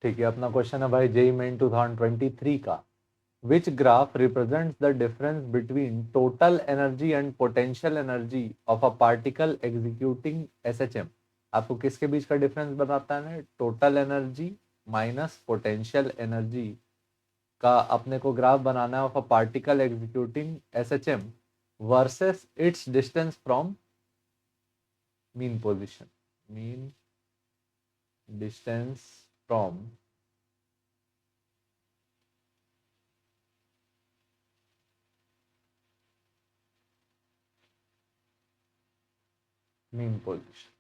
ठीक है, अपना क्वेश्चन है भाई जेईई मेन 2023 का। Which graph represents the difference between total energy and potential energy of a particle executing SHM. आपको किसके बीच का डिफरेंस बताता है? Total energy minus potential energy का अपने को ग्राफ बनाना है of a particle executing SHM versus it's distance from mean position. Mean distance from mean position.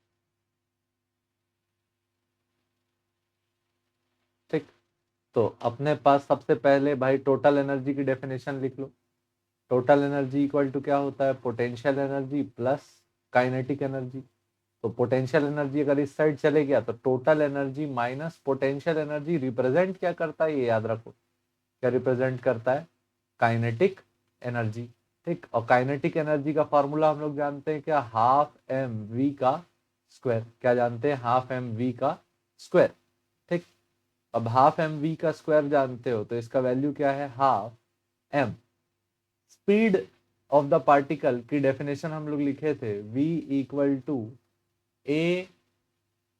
ठीक, तो अपने पास सबसे पहले भाई टोटल एनर्जी की डेफिनेशन लिख लो। टोटल एनर्जी इक्वल टू क्या होता है? Potential energy plus kinetic energy. तो पोटेंशियल एनर्जी अगर इस साइड चले गया तो total energy minus potential energy represent क्या करता है? ये याद रखो, क्या रिप्रेजेंट करता है? Kinetic energy. ठीक, और काइनेटिक एनर्जी का फॉर्मूला हम लोग जानते हैं क्या? हाफ एम वी का स्क्वायर। क्या जानते हैं? हाफ एम वी का स्क्वायर। ठीक, अब हाफ एम वी का स्क्वायर जानते हो तो इसका वैल्यू क्या है? Half M. Speed of the particle की डेफिनेशन हम लोग लिखे थे, v equal to A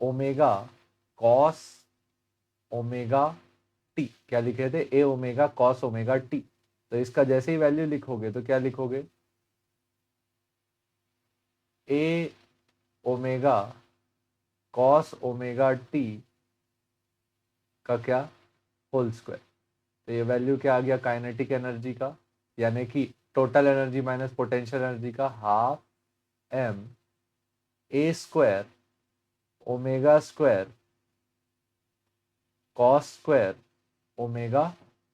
omega cos omega T. क्या लिखे थे? A omega cos omega T. तो इसका जैसे ही वैल्यू लिखोगे तो क्या लिखोगे? A omega cos omega T का क्या? Whole square. तो ये वैल्यू क्या आ गया काइनेटिक एनर्जी का? यानी कि total energy minus potential energy का half M A square omega square cos square omega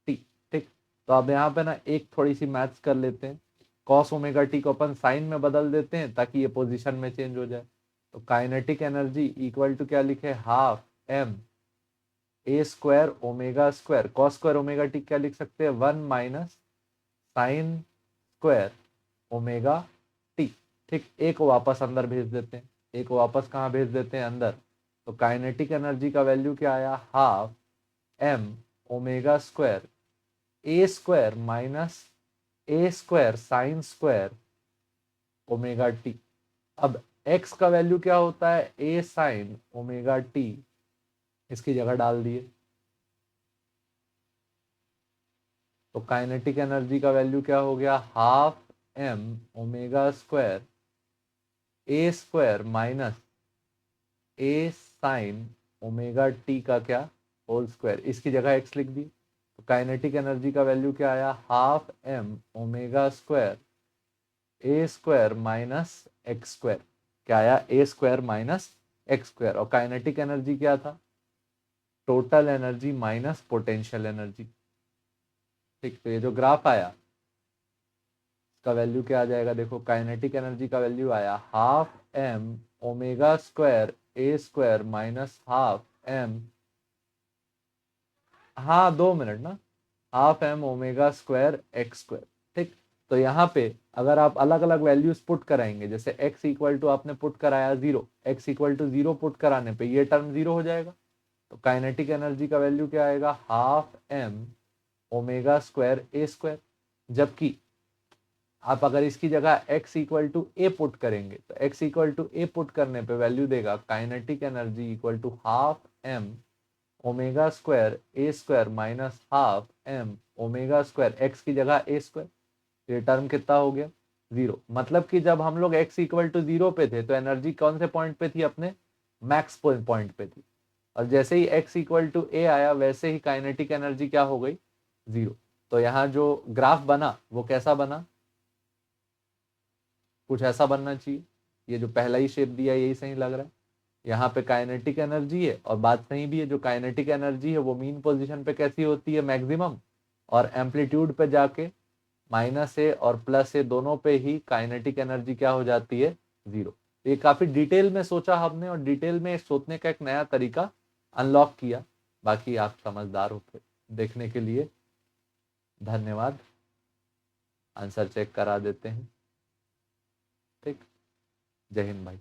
T. ठीक, तो अब यहाँ पे ना एक थोड़ी सी मैथ्स कर लेते हैं। कॉस ओमेगा टी को अपन साइन में बदल देते हैं ताकि ये पोजीशन में चेंज हो जाए। तो काइनेटिक एनर्जी इक्वल टू क्या लिखे? Half M A square omega square cos square omega T. क्या लिख सकते हैं? 1 minus sine square omega T. ठीक, एक को वापस अंदर भेज देते हैं। एक को वापस कहाँ भेज देते हैं? अंदर। तो काइनेटिक एनर्जी का वैल्यू क्या आया? Half M omega square A square minus a square sine square omega t. अब एक्स का वैल्यू क्या होता है? A sine omega t. इसकी जगह डाल दिए तो काइनेटिक एनर्जी का वैल्यू क्या हो गया? Half M omega square A square minus A sine omega T का क्या? Whole square. इसकी जगह एक्स लिख दी तो काइनेटिक एनर्जी का वैल्यू क्या आया? हाफ एम ओमेगा स्क्वायर ए स्क्वायर माइनस एक्स स्क्वायर। क्या आया? ए स्क्वायर माइनस एक्स स्क्वायर। और काइनेटिक एनर्जी क्या था? Total energy minus potential energy. ठीक, तो ये जो ग्राफ आया इसका वैल्यू क्या आ जाएगा? देखो, काइनेटिक एनर्जी का वैल्यू आया हाफ एम ओमेगा स्क्वायर ए स्क्वायर माइनस हाफ एम, हाँ 2 मिनट ना, half M omega square X square. ठीक, तो यहाँ पे अगर आप अलग अलग वैल्यूज पुट कराएंगे, जैसे x इक्वल टू आपने पुट कराया 0, x इक्वल टू 0 पुट कराने पे ये टर्म 0 हो जाएगा। तो काइनेटिक एनर्जी का वैल्यू क्या आएगा? हाफ एम ओमेगा स्क्वायर ए स्क्वायर। जबकि आप अगर इसकी जगह x equal to A put करेंगे तो x equal to A put करने पे वैल्यू देगा kinetic energy equal to half M omega square A square minus half M omega square X की जगह ए स्क्वायर। ये टर्म कितना हो गया? 0। मतलब कि जब हम लोग x इक्वल टू 0 पे थे तो एनर्जी कौन से पॉइंट पे थी? अपने मैक्स पॉइंट पे थी। और जैसे ही x इक्वल टू ए आया वैसे ही काइनेटिक एनर्जी क्या हो गई? 0। तो यहाँ जो ग्राफ बना वो कैसा बना? कुछ ऐसा बनना चाहिए। ये जो पहला ही शेप दिया यही सही लग रहा है। यहाँ पे काइनेटिक एनर्जी है और बात सही भी है, जो काइनेटिक एनर्जी है वो मीन पोजीशन पे कैसी होती है? मैक्सिमम। और एम्पलीट्यूड पे जाके माइनस ए और प्लस ए दोनों पे ही काइनेटिक एनर्जी क्या हो जाती है? 0। ये काफी डिटेल में सोचा हमने और डिटेल में सोचने का एक नया तरीका अनलॉक किया। बाकी आप समझदार हो। देखने के लिए धन्यवाद। आंसर चेक करा देते हैं। ठीक, जय हिंद भाई।